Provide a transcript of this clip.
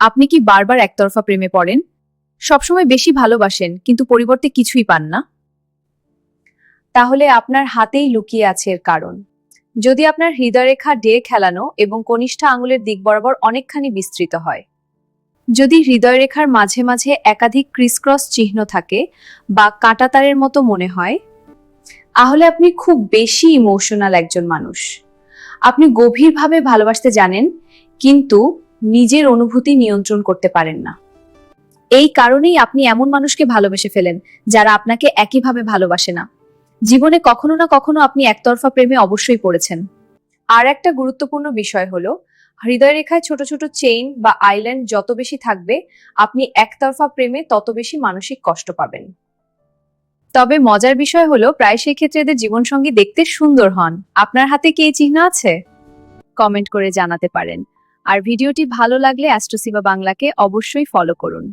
আপনি কি বারবার একতরফা প্রেমে পড়েন? সবসময় বেশি ভালোবাসেন কিন্তু পরিবর্তে কিছুই পান না? তাহলে আপনার হাতেই লুকিয়ে আছে এর কারণ। যদি আপনার হৃদয়রেখা খেলানো এবং কনিষ্ঠ আঙুলের দিক বরাবর অনেকখানি বিস্তৃত হয়, যদি হৃদয়রেখার মাঝে মাঝে একাধিক ক্রিসক্রস চিহ্ন থাকে বা কাঁটাতারের মতো মনে হয়, তাহলে আপনি খুব বেশি ইমোশনাল একজন মানুষ। আপনি গভীরভাবে ভালোবাসতে জানেন, কিন্তু নিজের অনুভূতি নিয়ন্ত্রণ করতে পারেন না। এই কারণেই আপনি এমন মানুষকে ভালোবেসে ফেলেন যারা আপনাকে একইভাবে ভালোবাসে না। জীবনে কখনো না কখনো আপনি একতরফা প্রেমে অবশ্যই পড়েছেন। আর একটা গুরুত্বপূর্ণ বিষয় হলো, হৃদয়রেখায় ছোট ছোট চেইন বা আইল্যান্ড যত বেশি থাকবে, আপনি একতরফা প্রেমে তত বেশি মানসিক কষ্ট পাবেন। তবে মজার বিষয় হলো, প্রায় সেই ক্ষেত্রে এদের জীবনসঙ্গী দেখতে সুন্দর হন। আপনার হাতে কি এই চিহ্ন আছে? কমেন্ট করে জানাতে পারেন। আর ভিডিওটি ভালো লাগলে অ্যাস্ট্রোসিবা বাংলাকে অবশ্যই ফলো করুন।